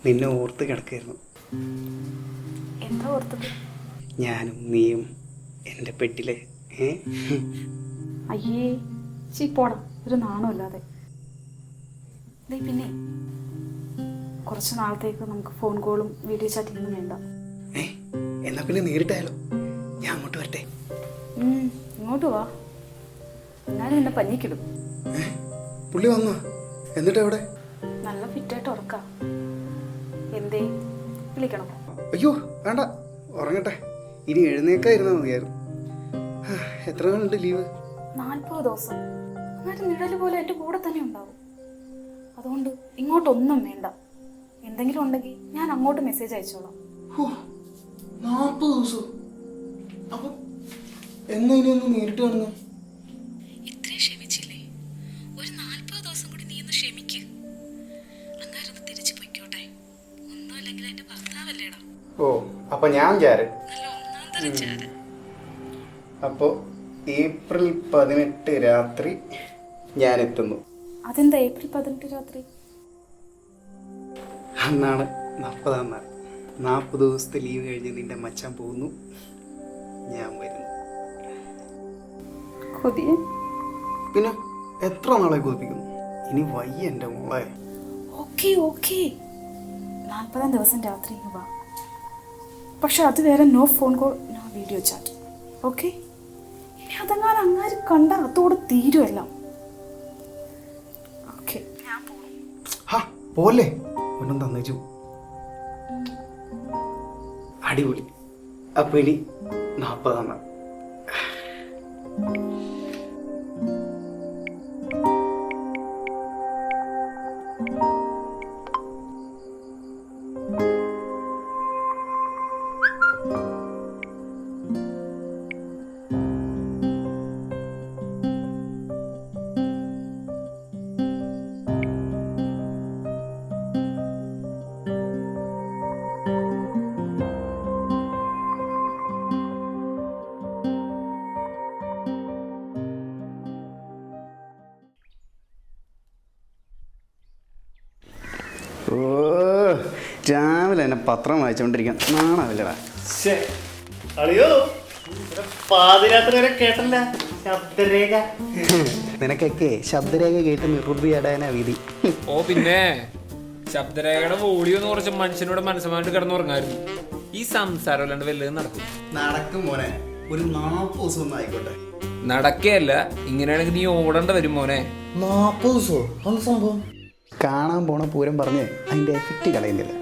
നിന്നെ ഓർത്ത് കിടക്കായിരുന്നു. എന്താ ഓർത്തത്? ഞാനും നീയും എൻ്റെ പെട്ടിലെ. അയ്യേ ചീ പോടാ, ഒരു നാണമില്ലാതെ. പിന്നെ കുറച്ച് നാളത്തേക്ക് നമുക്ക് ഫോൺ കോളും വീഡിയോ ചാറ്റിങ്ങൊന്നും വേണ്ട. എന്നാ പിന്നെ നേരിട്ടായാലോ? ഞാൻ അങ്ങോട്ട് വരട്ടെ? ഇങ്ങോട്ട് വാ, എന്നാലും എന്നെ പഞ്ഞിക്കിടും. പുള്ളി വന്നോ? എന്നിട്ട് എവിടെ? നല്ല ഫിറ്റായിട്ട് ഉറക്കാം. എന്തേ വിളിക്കണം? അയ്യോ വേണ്ട, ഉറങ്ങട്ടെ. ഇനി എഴുന്നേക്കായിരുന്നാ മതിയായിരുന്നു. എത്ര നാളുണ്ട് ലീവ്? 40 ദിവസം. എന്നിട്ട് നിഴല് പോലെ എൻ്റെ കൂടെ തന്നെ ഉണ്ടാവും. അതുകൊണ്ട് ഇങ്ങോട്ടൊന്നും വേണ്ട. എന്തെങ്കിലും ഉണ്ടെങ്കിൽ ഞാൻ അങ്ങോട്ട് മെസ്സേജ് അയച്ചോളാം. 40 ദിവസം? അപ്പൊ എന്നാ ഇനി ഒന്ന് നേരിട്ട് കാണുന്നു? ഇത്രയും ക്ഷമിച്ചില്ലേ? ഒരു 40 ദിവസം കൂടി നീ ഒന്ന് ക്ഷമിക്ക്. അങ്ങാരൊന്ന് തിരിച്ചു പൊയ്ക്കോട്ടെ. ഒന്നും അല്ലെങ്കിൽ എന്റെ ഭർത്താവല്ലേടാ. ഓ, അപ്പൊ ഞാൻ ചാരൻ. നല്ല ഒന്നാം തരം ചാരൻ. അപ്പോ ഏപ്രിൽ 18 രാത്രി ഞാൻ എത്തുന്നു. അതെന്താ ഏപ്രിൽ 18 രാത്രി? അന്നാണ് 40-ാം നാൾ. 40 ദിവസത്തെ ലീവ് കഴിഞ്ഞ് നിന്റെ മച്ചാൻ പോകുന്നു, ഞാൻ വരുന്നു. കൊതിയെ പിന്നെ എത്ര നാളെ കൊതിപ്പിക്കുന്നു? ഇനി വയ്യ എൻ്റെ മോളെ. ഓക്കെ 40-ാം ദിവസം രാത്രി വാ. പക്ഷെ അത് വേറെ no phone call, no video chat. Okay? ഇനി അതങ്ങാനും അങ്ങാര് കണ്ട അതോടെ തീരുമല്ല. ഓക്കെ, ഞാൻ പോകും. പോലെ ഒന്നും തന്നേച്ചു. അടിപൊളി. അപ്പൊ ഇനി 40-ാം നാൾ. ഓ, രാവിലെ തന്നെ പത്രം വായിച്ചോണ്ടിരിക്കാൻ നാണാവില്ലടാ. നിനക്കൊക്കെ ശബ്ദരേഖ കേട്ട് നിർവൃതിയാടാനാ വിധി. ഓ പിന്നെ ശബ്ദരേഖയുടെ വോളിയൊന്ന് കുറച്ച് മനുഷ്യനോട് മനസ്സമായിട്ട് കിടന്നുറങ്ങായിരുന്നു. ഈ സംസാരം അല്ലാണ്ട് വല്ലതും നടക്കും മോനെ. ഒരു 40 ദിവസം ഒന്നും ആയിക്കോട്ടെ. നടക്കുകയല്ല, ഇങ്ങനെയാണെങ്കിൽ നീ ഓടേണ്ട വരും മോനെ. 40 ദിവസമോ? അന്ന് സംഭവം കാണാൻ പോണ പൂരം പറഞ്ഞ് അതിന്റെ എഫക്റ്റ് കളയുന്നില്ല.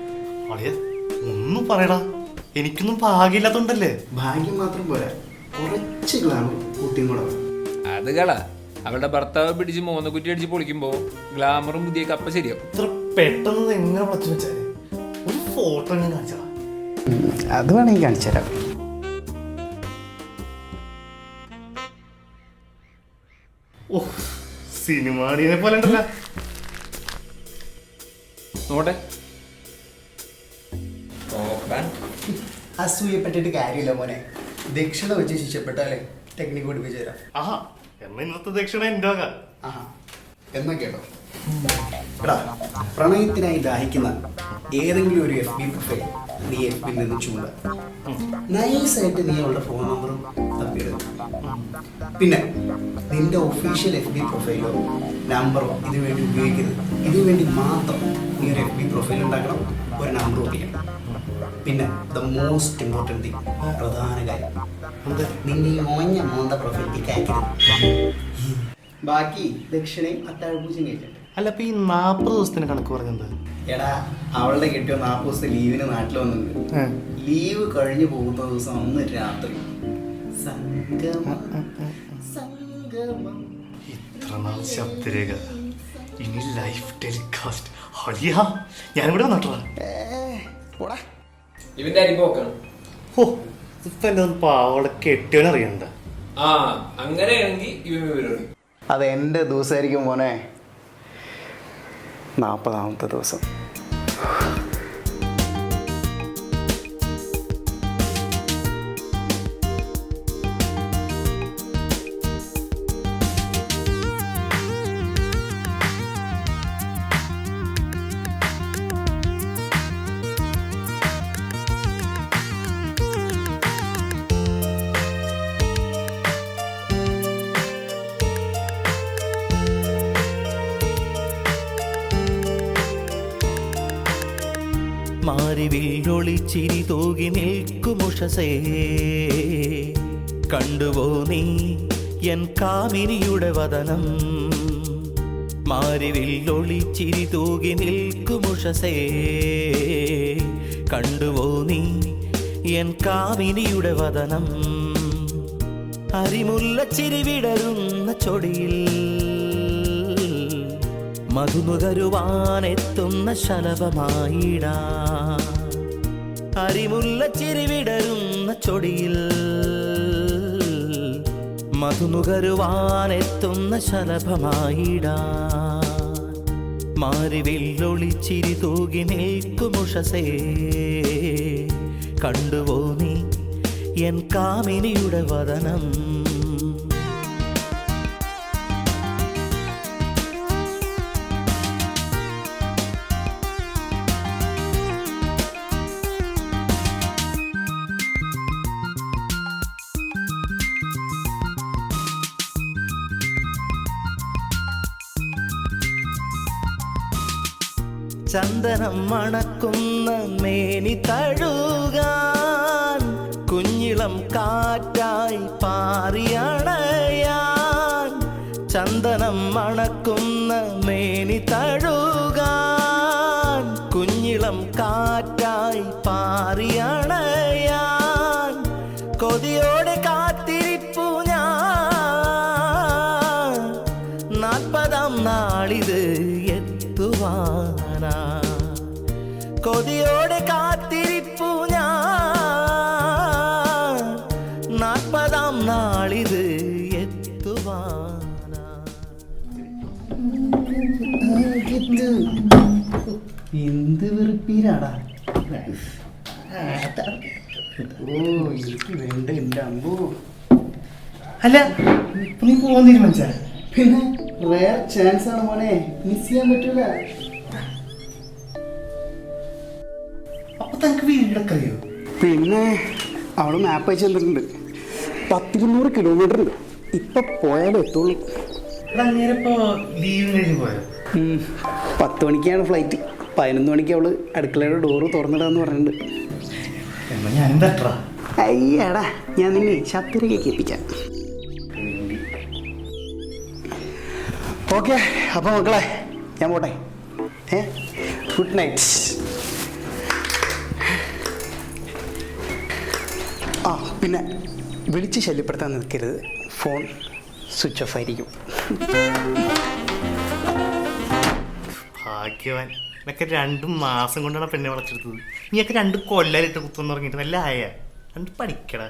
ഒന്നും പറയടാ, എനിക്കൊന്നും ഭാഗ്യമില്ലാത്തോണ്ടല്ലേ. ഭാഗ്യം മാത്രം പോരാ, കുറച്ച് ഗ്ലാമർ കുട്ടിയും കൂടെ. അത് കള, അവളുടെ ഭർത്താവ് പിടിച്ച് 3 കുറ്റി അടിച്ച് പൊളിക്കുമ്പോ ഗ്ലാമറും പുതിയ കപ്പ ശരിയാവും. ഇത്ര പെട്ടെന്ന് എങ്ങനെ വിളച്ചു വെച്ചാല് ഒരു ഫോട്ടോ ഞാൻ കാണിച്ചടാ. അത് വേണമെങ്കിൽ കാണിച്ചു തരാം. ഓ, സിനിമാടിനെ പോലെ ഉണ്ടല്ലോ. നോട്ടെ, അസൂയപ്പെട്ടിട്ട് കാര്യമില്ല മോനെ. ദക്ഷിണ വെച്ച് ശിക്ഷപ്പെട്ടാലേ ടെക്നിക്ക് പഠിപ്പിച്ചു തരാം. ആഹാ, എന്നാ ഇന്നത്തെ ദക്ഷിണ എൻ്റെ വക. ആഹാ, എന്നാ കേട്ടോ. എടാ, പ്രണയത്തിനായി ദാഹിക്കുന്ന ഏതെങ്കിലും ഒരു FB പ്രൊഫൈൽ നീ FB നിന്ന് ചൂണ്ട. നൈസായിട്ട് നീ അവളുടെ ഫോൺ നമ്പറും തപ്പിയെടുക്കും. പിന്നെ നിന്റെ ഒഫീഷ്യൽ FB പ്രൊഫൈലോ നമ്പറോ ഇതിനു വേണ്ടി ഉപയോഗിക്കരുത്. ഇതിനു വേണ്ടി മാത്രം നീ ഒരു FB പ്രൊഫൈൽ ഉണ്ടാക്കണം, ഒരു നമ്പർ ഉപയോഗിക്കണം. പിന്നെ ദ മോസ്റ്റ് ഇമ്പോർട്ടൻറ്റ് തിങ്, പ്രധാന കാര്യം, നിന്റെ ഈ മോന്ത പ്രൊഫൈലിലേക്ക് അയക്കരുത്. ബാക്കി ദക്ഷിണയും അത്താഴപൂജയും കഴിച്ചിട്ട്. അല്ല, അപ്പൊ ഈ 40 ദിവസത്തിന് കണക്ക് പറഞ്ഞത്? എടാ, അവളുടെ കെട്ടിയോ 40 ദിവസത്തെ ലീവിന് നാട്ടിൽ വന്നിട്ടുണ്ട്. ലീവ് കഴിഞ്ഞു പോകുന്ന ദിവസം അന്ന് രാത്രി സംഗമം. ഇത്ര നാൾ ശബ്ദരേഖ, ഇനി ലൈഫ് ടെലികാസ്റ്റ്. ഹളിയാ, ഞാനിവിടെ വന്നിട്ടാ. ഇവന്റെ അരി പോക്കണം. ഓ, ഇപ്പൊ എന്റെ പാവളെ കെട്ടിയോനറിയണ്ട. ആ, അങ്ങനെയാണെങ്കിൽ ഇവൻ വിവരം. അത് എൻ്റെ ദിവസമായിരിക്കും മോനെ. 40ാമത്തെ ദിവസം. മാരിവില്ലൊളിച്ചിരി തൂകി നിൽക്കുമുഷസേ, കണ്ടുവോ നീ എൻ കാമിനിയുടെ വദനം? മാരിവില്ലൊളിച്ചിരി തൂകി നിൽക്കുമുഷസേ, കണ്ടുവോ നീ എൻ കാമിനിയുടെ വദനം? അരിമുല്ലച്ചിരി വിടരുന്ന ചൊടിയിൽ മധുനുകരുവാനെത്തുന്ന ശലഭമായിടാ. അരിമുല്ലച്ചിരി വിടരുന്ന ചൊടിയിൽ മധുനുകരുവാനെത്തുന്ന ശലഭമായിടാ. മാരിവില്ലൊളിച്ചിരി തൂകി നിൽക്കുമുഷസേ, കണ്ടുവോ നീ എൻ കാമിനിയുടെ വദനം? ചന്ദനം മണക്കുന്ന മേനി തഴുകാൻ, കുഞ്ഞിളം കാറ്റായി പാറിയണയാൻ. ചന്ദനം മണക്കുന്ന മേനി തഴുകാൻ, കുഞ്ഞിളം കാറ്റായി പാറിയണയാൻ. കൊതിയോടെ കാത്തിരിപ്പു ഞാൻ, 40ാം നാളിത് എത്തുവാനാ. കൊതിയോടെ കാത്തിരിപ്പു ഞാൻ, 40ാം നാളിത് എത്തുവാനാ. എന്ത് വെറുപ്പീരാടാ. ഓ, എനിക്ക് വേണ്ട എൻ്റെ അമ്പോ. അല്ല, നീ പോകാൻ തീരുമാനിച്ചാ? പിന്നെ റേർ ചാൻസ് ആണ് മോനെ, മിസ് ചെയ്യാൻ പറ്റൂല. അപ്പൊ തനിക്ക് വീടൊക്കെ അറിയോ? പിന്നെ അവള് മാപ്പ് അയച്ചു തന്നിട്ടുണ്ട്. 100-200 കിലോമീറ്റർ ഉണ്ട്. ഇപ്പൊ പോയാലേ എത്തുള്ളൂ. അങ്ങേരപ്പോ ലീവ് കഴിഞ്ഞ് പോയോ? 10 മണിക്കാണ് ഫ്ലൈറ്റ്. 11 മണിക്ക് അവള് അടുക്കളയുടെ ഡോറ് തുറന്നിടാന്ന് പറഞ്ഞിട്ടുണ്ട്. എന്നാ ഞാനും തട്ടാ. അയ്യടാ, ഞാൻ നിന്നെ ശബ്ദരേഖ കേൾപ്പിക്കാം. ഓക്കെ, അപ്പോൾ മക്കളെ ഞാൻ പോട്ടെ. Good night. ആ, പിന്നെ വിളിച്ച് ശല്യപ്പെടുത്താൻ നിൽക്കരുത്. ഫോൺ സ്വിച്ച് ഓഫ് ആയിരിക്കും. ഭാഗ്യവാൻ. എന്നൊക്കെ 2 മാസം കൊണ്ടാണ് പെണ്ണെ വളച്ചെടുത്തത്. നീയൊക്കെ 2 കൊല്ലാലിട്ട് കുത്തുന്ന് പറഞ്ഞിട്ട് നല്ല ആയ. കണ്ട് പഠിക്കടാ.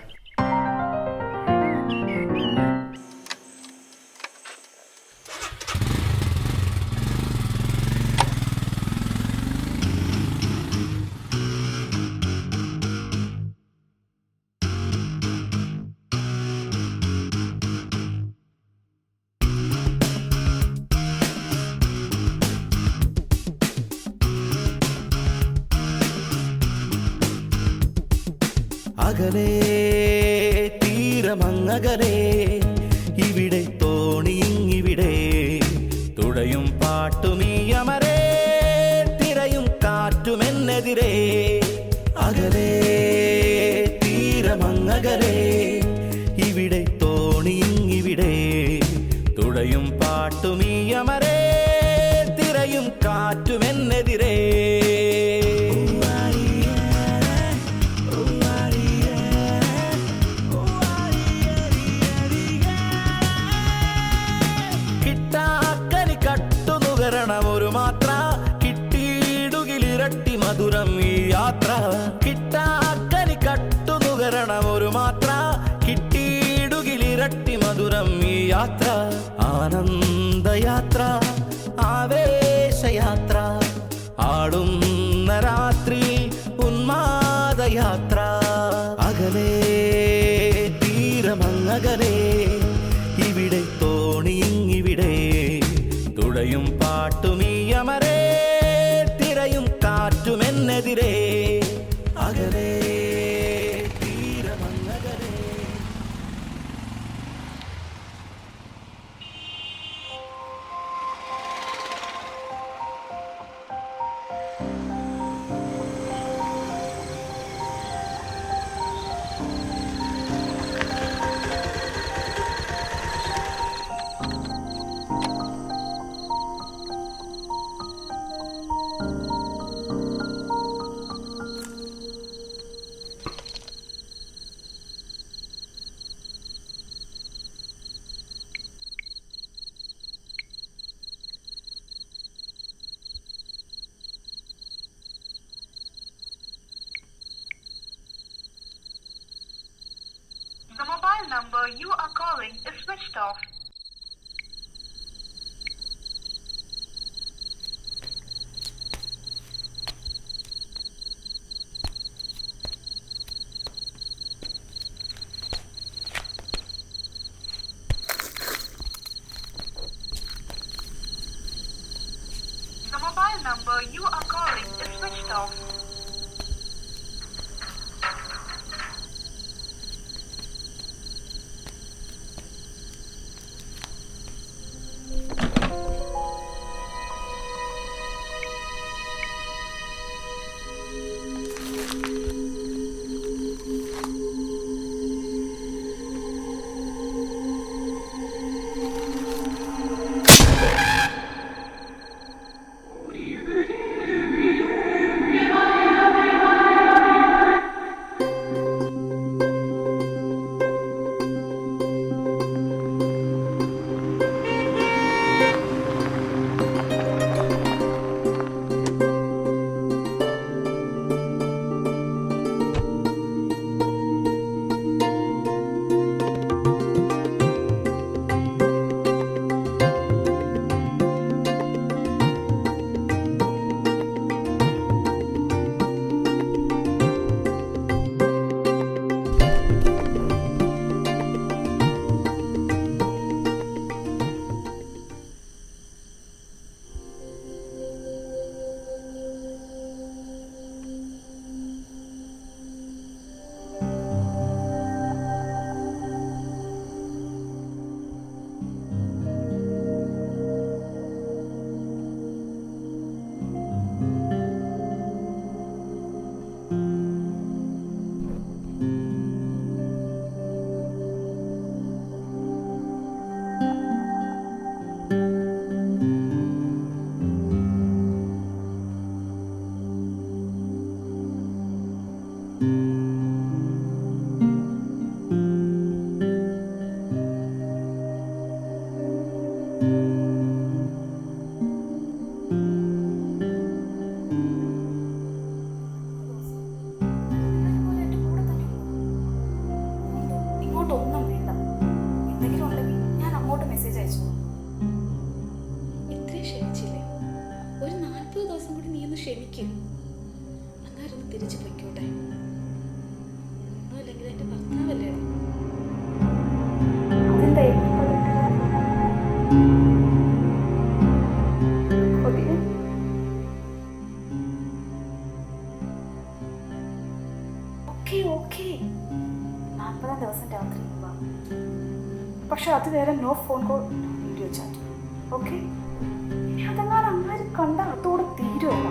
അകലേ തീരമങ്ങകലേ ഇവിടെ തോണിയിങ്ങിവിടെ തുഴയും പാട്ടുമീ അമരേ തിരയും കാറ്റുമെന്നെതിരേ അകലേ തീരമങ്ങകലേ ഇവിടെ തോണിയിങ്ങിവിടെ തുഴയും പാട്ടുമീ അമരേ തിരയും കാറ്റുമെന്നെതിരേ കിട്ടാക്കനി കട്ടുനുകരണം ഒരു മാത്ര കിട്ടിയിടുകിലിരട്ടി മധുരം ഈ യാത്ര കിട്ടാക്കനി കട്ടുനുകരണം ഒരു മാത്ര കിട്ടിയിടുകിലിരട്ടി മധുരം ഈ യാത്ര ആനന്ദയാത്ര ആവേശയാത്ര ആടുന്ന രാത്രി ഉന്മാദയാത്ര അകലേ തീരമങ്ങകലേ ഇവിടെ തോണിയിങ്ങിവിടെ തുഴയും പാട്ടുമീ അമരേ തിരയും കാറ്റുമെന്നെതിരേ അകലേ തീരമങ്ങകലേ The mobile number you are calling is switched off. The mobile number you are calling is switched off. ക്ഷമിക്കും. അന്നാരൊന്ന് തിരിച്ചു പൊയ്ക്കോട്ടെ. ഒന്നുമില്ലെങ്കിൽ എന്റെ ഭർത്താവല്ലേ. ഓക്കെ അതുവരെ no phone call no video chat. Okay? ഇനി അതെങ്ങാനും അങ്ങാര് കണ്ട അതോടെ തീരുമല്ല.